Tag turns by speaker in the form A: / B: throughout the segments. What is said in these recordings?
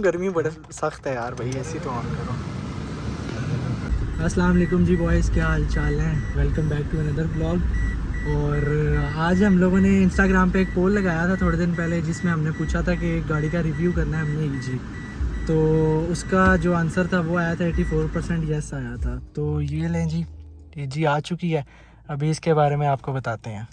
A: गर्मी बड़ा सख्त है यार भाई, ऐसी तो ऑन करो। अस्सलाम वालेकुम जी बॉयज़, क्या हाल चाल है? Welcome back to another vlog. और आज हम लोगों ने इंस्टाग्राम पे एक पोल लगाया था थोड़े दिन पहले, जिसमें हमने पूछा था कि एक गाड़ी का रिव्यू करना है हमने ईजी। तो उसका जो आंसर था वो आया था 84% यस आया था। तो ये लें जी, ईजी आ चुकी है। अभी इसके बारे में आपको बताते हैं।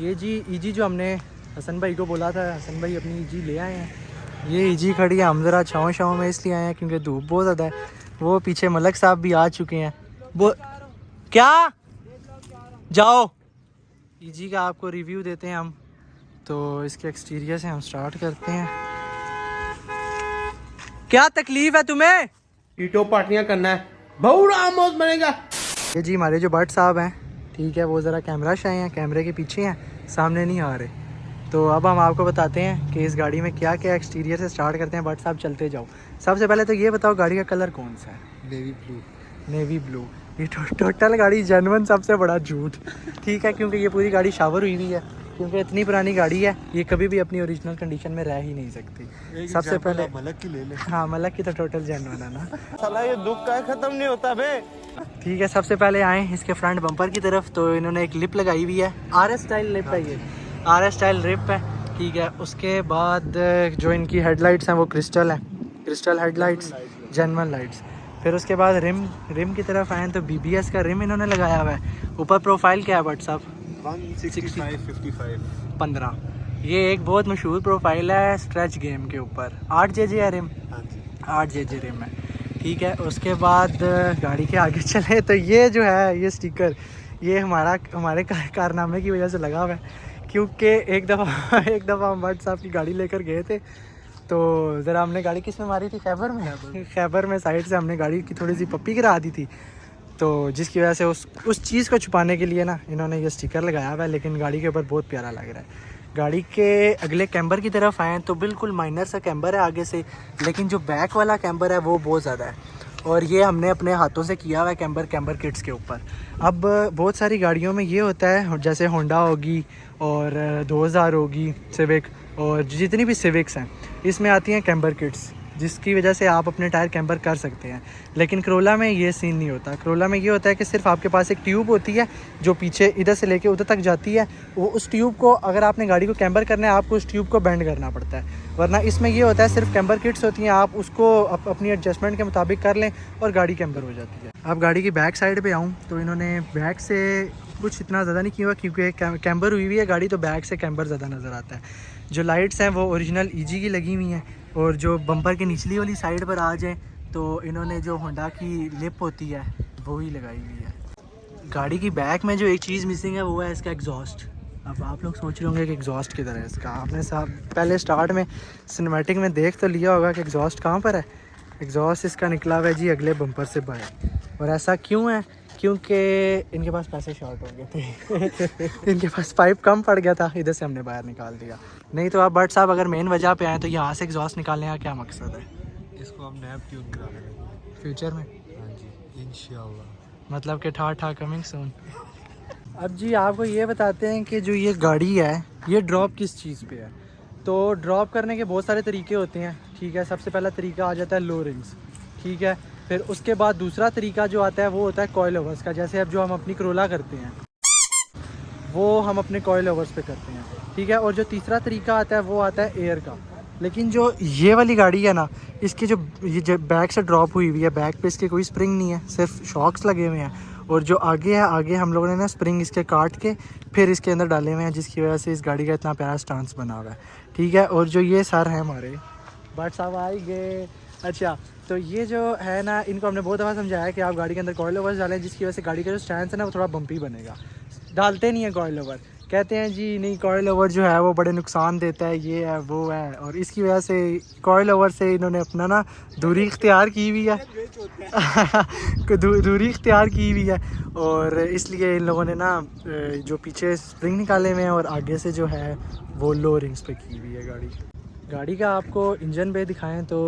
A: ये जी ईजी जो हमने हसन भाई को बोला था, हसन भाई अपनी ईजी ले आए हैं। ये ईजी खड़ी है, हम ज़रा छाँव में इसलिए आए हैं क्योंकि धूप बहुत ज़्यादा है। वो पीछे मलक साहब भी आ चुके हैं। वो क्या जाओ, ईजी का आपको रिव्यू देते हैं हम। तो इसके एक्सटीरियर से हम स्टार्ट करते हैं। क्या तकलीफ़ है तुम्हें?
B: ईटो पार्टियां करना है, बहुत आमोद बनेगा।
A: ये जी हमारे जो भट्ट साहब हैं, ठीक है, वो ज़रा कैमरा शाय हैं, कैमरे के पीछे हैं, सामने नहीं आ रहे। तो अब हम आपको बताते हैं कि इस गाड़ी में क्या क्या एक्सटीरियर से स्टार्ट करते हैं। भट्ट साहब चलते जाओ। सबसे पहले तो ये बताओ गाड़ी का कलर कौन सा है?
B: Navy blue.
A: Navy blue. ये टोटल गाड़ी जेन्युइन सबसे बड़ा झूठ, ठीक है, क्योंकि ये पूरी गाड़ी शावर हुई हुई है, क्योंकि इतनी पुरानी गाड़ी है, ये कभी भी अपनी ओरिजिनल कंडीशन में रह ही नहीं सकती। सबसे पहले
B: मलक की ले ले।
A: हाँ, मलक की तो टोटल जेन्युइन है ना।
B: साला ये दुख का खत्म नहीं होता बे।
A: ठीक है, सबसे पहले आए इसके फ्रंट बम्पर की तरफ। तो इन्होंने एक लिप लगाई हुई है, RS स्टाइल लिप है, ये RS स्टाइल लिप है, ठीक है। उसके बाद जो इनकी हेडलाइट्स हैं वो क्रिस्टल है, क्रिस्टल हेडलाइट्स, जेन्युइन लाइट्स। फिर उसके बाद रिम की तरफ आए तो BBS का रिम इन्होंने लगाया हुआ है। ऊपर प्रोफाइल क्या है बट साहब? 15। ये एक बहुत मशहूर प्रोफाइल है स्ट्रेच गेम के ऊपर। 8JJ है रिम, 8JJ रिम है, ठीक है। उसके बाद गाड़ी के आगे चले तो ये जो है ये स्टिकर, ये हमारे कारनामे की वजह से लगा हुआ है। क्योंकि एक दफ़ा हम भट्ट साहब की गाड़ी लेकर गए थे, तो ज़रा हमने गाड़ी किस में मारी थी? खैबर में साइड से हमने गाड़ी की थोड़ी सी पप्पी गिरा दी थी। तो जिसकी वजह से उस चीज़ को छुपाने के लिए ना इन्होंने ये स्टिकर लगाया हुआ है। लेकिन गाड़ी के ऊपर बहुत प्यारा लग रहा है। गाड़ी के अगले कैम्बर की तरफ आएँ तो बिल्कुल माइनर सा कैम्बर है आगे से, लेकिन जो बैक वाला कैम्बर है वो बहुत ज़्यादा है। और ये हमने अपने हाथों से किया हुआ है कैम्बर किट्स के ऊपर। अब बहुत सारी गाड़ियों में ये होता है, जैसे होंडा होगी और 2000 होगी सिविक, और जितनी भी सिविक्स हैं इसमें आती हैं कैम्बर किट्स, जिसकी वजह से आप अपने टायर कैम्बर कर सकते हैं। लेकिन करोला में ये सीन नहीं होता। करोला में ये होता है कि सिर्फ आपके पास एक ट्यूब होती है जो पीछे इधर से लेके उधर तक जाती है। वो उस ट्यूब को, अगर आपने गाड़ी को कैम्बर करना है, आपको उस ट्यूब को बेंड करना पड़ता है। वरना इसमें ये होता है सिर्फ कैम्बर किट्स होती हैं, आप उसको अपनी एडजस्टमेंट के मुताबिक कर लें और गाड़ी कैम्बर हो जाती है। अब गाड़ी की बैक साइड पे आऊँ तो इन्होंने बैक से कुछ इतना ज़्यादा नहीं किया हुआ, क्योंकि कैम्बर हुई हुई है गाड़ी, तो बैक से कैम्बर ज़्यादा नज़र आता है। जो लाइट्स हैं वो ओरिजिनल ईजी की लगी हुई हैं। और जो बम्पर की निचली वाली साइड पर आ जाए तो इन्होंने जो होंडा की लिप होती है वो ही लगाई हुई है। गाड़ी की बैक में जो एक चीज़ मिसिंग है वो है इसका एग्जॉस्ट। अब आप लोग सोच रहे होंगे कि एग्जॉस्ट किधर है इसका। आपने साहब पहले स्टार्ट में सिनेमैटिक में देख तो लिया होगा कि एग्जॉस्ट कहाँ पर है। एग्जॉस्ट इसका निकला हुआ है जी अगले बम्पर से बाहर। और ऐसा क्यों है? क्योंकि इनके पास पैसे शॉर्ट हो गए थे इनके पास पाइप कम पड़ गया था, इधर से हमने बाहर निकाल दिया। नहीं तो आप भट्ट साहब अगर मेन वजह पे आए तो यहाँ से एग्जॉस्ट निकालने का क्या मकसद है?
B: इसको हम नैप ट्यून करा लेंगे
A: फ्यूचर में।
B: हाँ जी, इंशाल्लाह।
A: मतलब कि ठा कमिंग सून। अब जी आपको ये बताते हैं कि जो ये गाड़ी है ये ड्रॉप किस चीज़ पे है। तो ड्रॉप करने के बहुत सारे तरीके होते हैं, ठीक है। सबसे पहला तरीका आ जाता है लो रिंग्स, ठीक है। फिर उसके बाद दूसरा तरीका जो आता है वो होता है कॉइल ओवर्स का। जैसे अब जो हम अपनी करोला करते हैं वो हम अपने कॉइल ओवर्स पे करते हैं, ठीक है। और जो तीसरा तरीका आता है वो आता है एयर का। लेकिन जो ये वाली गाड़ी है ना, इसकी जो बैक से ड्रॉप हुई हुई है, बैक पे इसके कोई स्प्रिंग नहीं है, सिर्फ शॉक्स लगे हुए हैं। और जो आगे है, आगे हम लोगों ने ना स्प्रिंग इसके काट के फिर इसके अंदर डाले हुए हैं, जिसकी वजह से इस गाड़ी का इतना प्यारा स्टांस बना हुआ है, ठीक है। और जो ये सर हैं हमारे भट्ट साहब आए गए। अच्छा, तो ये जो है ना, इनको हमने बहुत दफ़ा समझाया कि आप गाड़ी के अंदर कॉइल ओवर्स डालें, जिसकी वजह से गाड़ी का जो स्टैंड है ना वो थोड़ा बम्पी बनेगा। डालते नहीं है कॉइल ओवर, कहते हैं जी नहीं कॉइल ओवर जो है वो बड़े नुकसान देता है, ये है वो है, और इसकी वजह से कॉइल ओवर से इन्होंने अपना ना दूरी इख्तियार की हुई है दूरी इख्तियार की हुई है, और इसलिए इन लोगों ने ना जो पीछे स्प्रिंग निकाले हुए हैं और आगे से जो है वो लो रिंग्स पे की हुई है गाड़ी का आपको इंजन पे दिखाएं तो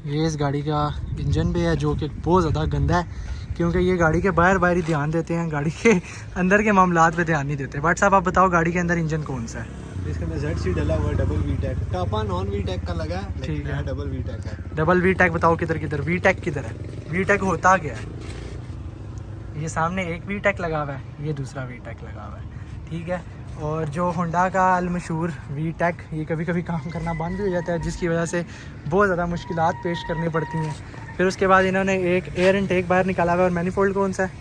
A: ये इस गाड़ी का इंजन पे है, जो कि बहुत ज़्यादा गंदा है, क्योंकि ये गाड़ी के बाहर ही ध्यान देते हैं, गाड़ी के अंदर के मामलात पे ध्यान नहीं देते। बट साहब आप बताओ गाड़ी के अंदर इंजन कौन सा है?
B: इसके अंदर ZC डला हुआ है, डबल वीटेक, टापा नॉन वीटेक का लगा है,
A: ठीक
B: लेकिन
A: है।
B: है डबल वीटेक है।
A: डबल वीटेक बताओ किधर वीटेक किधर है? वीटेक होता क्या है? ये सामने एक वीटेक लगा हुआ है, ये दूसरा वीटेक लगा हुआ है, ठीक है। और जो होंडा का अलमशहूर वीटेक, ये कभी कभी काम करना बंद हो जाता है, जिसकी वजह से बहुत ज़्यादा मुश्किलात पेश करनी पड़ती हैं। फिर उसके बाद इन्होंने एक एयर इनटेक बाहर निकाला हुआ है, और मैनीफोल्ड कौन सा है?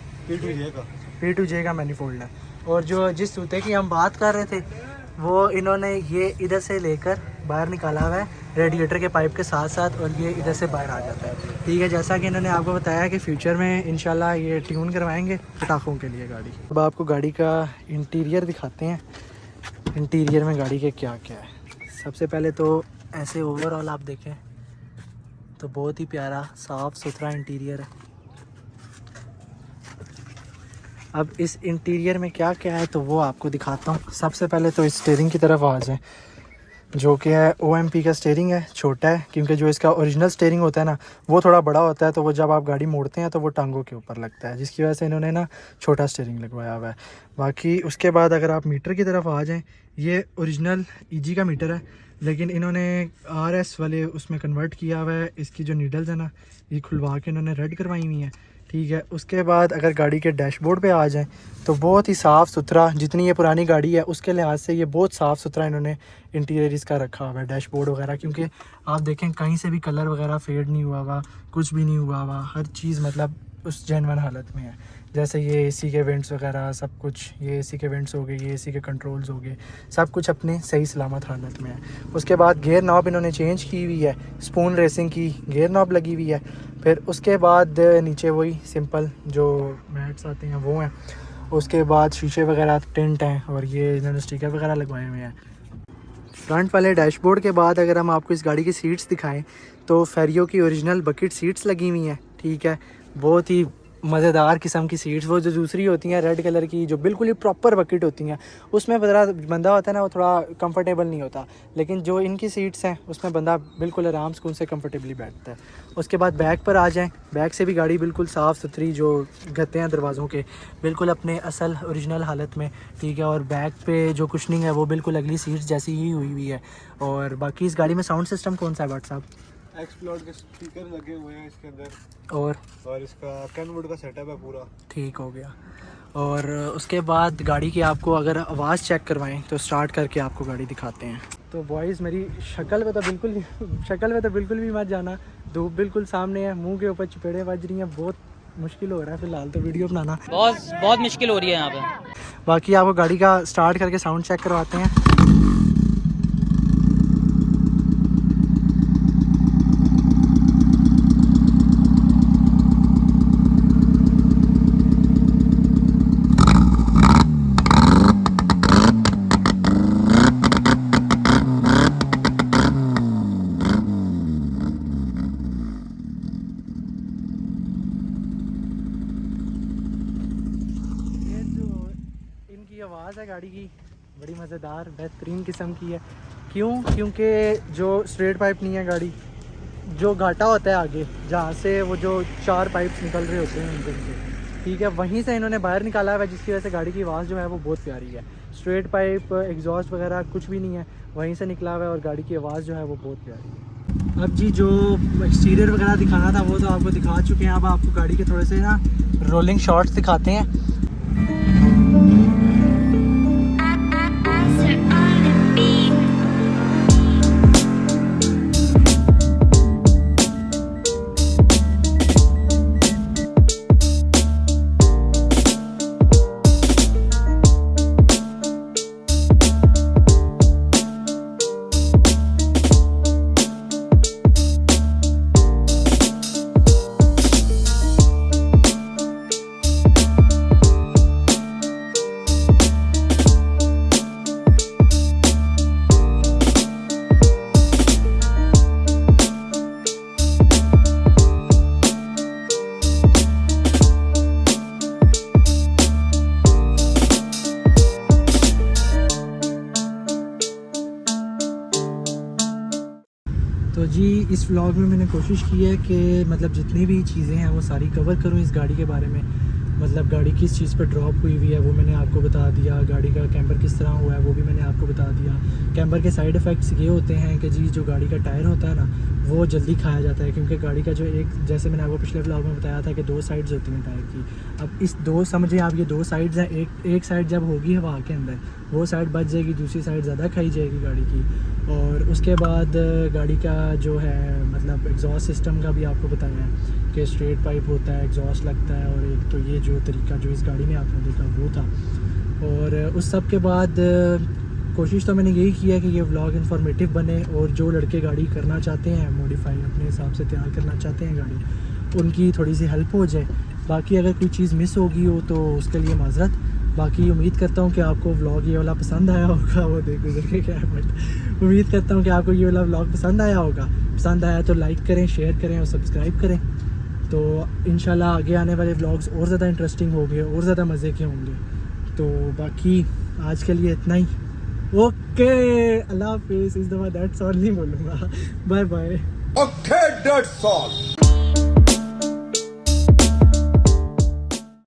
A: P2J का मैनीफोल्ड है। और जो जिस जूते की हम बात कर रहे थे वो इन्होंने ये इधर से लेकर बाहर निकाला हुआ है रेडिएटर के पाइप के साथ साथ, और ये इधर से बाहर आ जाता है, ठीक है। जैसा कि इन्होंने आपको बताया कि फ्यूचर में इंशाल्लाह ये ट्यून करवाएंगे पटाखों के लिए गाड़ी। अब आपको गाड़ी का इंटीरियर दिखाते हैं, इंटीरियर में गाड़ी के क्या क्या है। सबसे पहले तो ऐसे ओवरऑल आप देखें तो बहुत ही प्यारा साफ़ सुथरा इंटीरियर है। अब इस इंटीरियर में क्या क्या है तो वो आपको दिखाता हूँ। सबसे पहले तो इस स्टीयरिंग की तरफ आ जाएं, जो कि है OMP का स्टीयरिंग है, छोटा है, क्योंकि जो इसका ओरिजिनल स्टीयरिंग होता है ना वो थोड़ा बड़ा होता है, तो वो जब आप गाड़ी मोड़ते हैं तो वो टांगों के ऊपर लगता है, जिसकी वजह से इन्होंने ना छोटा स्टीयरिंग लगवाया हुआ है। बाकी उसके बाद अगर आप मीटर की तरफ आ जाएं, ये ओरिजिनल EG का मीटर है, लेकिन इन्होंने RS वाले उसमें कन्वर्ट किया हुआ है। इसकी जो नीडल्स है ना ये खुलवा के इन्होंने रेड करवाई हुई है, ठीक है। उसके बाद अगर गाड़ी के डैशबोर्ड पे आ जाएं तो बहुत ही साफ़ सुथरा, जितनी ये पुरानी गाड़ी है उसके लिहाज से ये बहुत साफ़ सुथरा इन्होंने इंटीरियर इसका रखा हुआ है, डैशबोर्ड वगैरह। क्योंकि आप देखें कहीं से भी कलर वगैरह फेड नहीं हुआ हुआ, कुछ भी नहीं हुआ हुआ, हर चीज़ मतलब उस जेन्युइन हालत में है। जैसे ये AC के वेंट्स वगैरह सब कुछ, ये AC के वेंट्स हो गए, ये AC के कंट्रोल्स हो गए, सब कुछ अपने सही सलामत हालत में है। उसके बाद गियर नॉब इन्होंने चेंज की हुई है, स्पून रेसिंग की गियर नॉब लगी हुई है। फिर उसके बाद नीचे वही सिंपल जो मैट्स आते हैं वो हैं। उसके बाद शीशे वगैरह टिंट हैं, और ये इन्होंने स्टिकर वगैरह लगवाए हुए हैं। फ्रंट वाले डैशबोर्ड के बाद अगर हम आपको इस गाड़ी की सीट्स दिखाएं तो फेरियो की ओरिजिनल बकेट सीट्स लगी हुई हैं, ठीक है। बहुत ही मज़ेदार किस्म की सीट्स, वो जो दूसरी होती हैं रेड कलर की जो बिल्कुल ही प्रॉपर बकेट होती हैं उसमें बंदा होता है ना वो थोड़ा कंफर्टेबल नहीं होता, लेकिन जो इनकी सीट्स हैं उसमें बंदा बिल्कुल आराम सुकून से कंफर्टेबली बैठता है। उसके बाद बैक पर आ जाएं, बैक से भी गाड़ी बिल्कुल साफ़ सुथरी, जो गत्ते हैं दरवाज़ों के बिल्कुल अपने असल ओरिजिनल हालत में, ठीक है। और बैक पे जो कुशनिंग है वो बिल्कुल अगली सीट्स जैसी ही हुई हुई है। और बाकी इस गाड़ी में साउंड सिस्टम कौन सा है बट साहब?
B: एक्सप्लोर के स्पीकर लगे हुए हैं इसके अंदर,
A: और
B: इसका कैनवुड का सेटअप है पूरा,
A: ठीक हो गया। और उसके बाद गाड़ी की आपको अगर आवाज़ चेक करवाएं तो स्टार्ट करके आपको गाड़ी दिखाते हैं। तो बॉयज़ मेरी शक्ल पे तो बिल्कुल भी मत जाना, धूप बिल्कुल सामने है, मुंह के ऊपर चपेड़े बज रही हैं, बहुत मुश्किल हो रहा है फ़िलहाल तो वीडियो बनाना,
C: बहुत मुश्किल हो रही है यहाँ पे।
A: बाकी आपको गाड़ी का स्टार्ट करके साउंड चेक करवाते हैं। आवाज़ है गाड़ी की बड़ी मज़ेदार बेहतरीन किस्म की है। क्यों? क्योंकि जो स्ट्रेट पाइप नहीं है गाड़ी, जो घाटा होता है आगे जहाँ से वो जो 4 पाइप्स निकल रहे होते हैं इंजन के, ठीक है, वहीं से इन्होंने बाहर निकाला हुआ है, जिसकी वजह से गाड़ी की आवाज़ जो है वो बहुत प्यारी है। स्ट्रेट पाइप एग्जॉस्ट वगैरह कुछ भी नहीं है, वहीं से निकला हुआ है, और गाड़ी की आवाज़ जो है वो बहुत प्यारी है। अब जी जो एक्सटीरियर वगैरह दिखाना था वो तो आपको दिखा चुके हैं। अब आपको गाड़ी के थोड़े से ना रोलिंग शॉट्स दिखाते हैं। तो जी इस व्लॉग में मैंने कोशिश की है कि मतलब जितनी भी चीज़ें हैं वो सारी कवर करूँ इस गाड़ी के बारे में। मतलब गाड़ी किस चीज़ पर ड्रॉप हुई हुई है वो मैंने आपको बता दिया, गाड़ी का कैम्बर किस तरह हुआ है वो भी मैंने आपको बता दिया। कैम्बर के साइड इफ़ेक्ट्स ये होते हैं कि जी जो गाड़ी का टायर होता है ना वो जल्दी खाया जाता है, क्योंकि गाड़ी का जो एक, जैसे मैंने आपको पिछले व्लॉग में बताया था कि 2 साइड्स होती हैं टायर की। अब इस 2 समझें आप, ये 2 साइड्स हैं, एक साइड जब होगी हवा के अंदर वो साइड बच जाएगी, दूसरी साइड ज़्यादा खाई जाएगी गाड़ी की। और उसके बाद गाड़ी का जो है मतलब एग्जॉस्ट सिस्टम का भी आपको बताया है कि स्ट्रेट पाइप होता है, एग्जॉस्ट लगता है, और एक तो ये जो तरीका जो इस गाड़ी में आपने देखा वो था। और उस सब के बाद कोशिश तो मैंने यही किया कि ये व्लॉग इन्फॉर्मेटिव बने, और जो लड़के गाड़ी करना चाहते हैं मॉडिफाई अपने हिसाब से तैयार करना चाहते हैं गाड़ी, उनकी थोड़ी सी हेल्प हो जाए। बाकी अगर कोई चीज़ मिस होगी हो तो उसके लिए माजरत। बाकी उम्मीद करता हूँ कि आपको व्लॉग ये वाला पसंद आया होगा। वो देख गुजर के क्या है, बट उम्मीद करता हूँ कि आपको ये वाला व्लॉग पसंद आया होगा। पसंद आया तो लाइक करें, शेयर करें और सब्सक्राइब करें। तो इंशाल्लाह आगे आने वाले व्लॉग्स और ज़्यादा इंटरेस्टिंग होंगे और ज़्यादा मज़े के होंगे। तो बाकी आज के लिए इतना ही। ओके, अल्लाह हाफिज़। इस दफ़ा दैट्स ऑल नहीं बोलूँगा, bye bye.
D: Okay, that's all.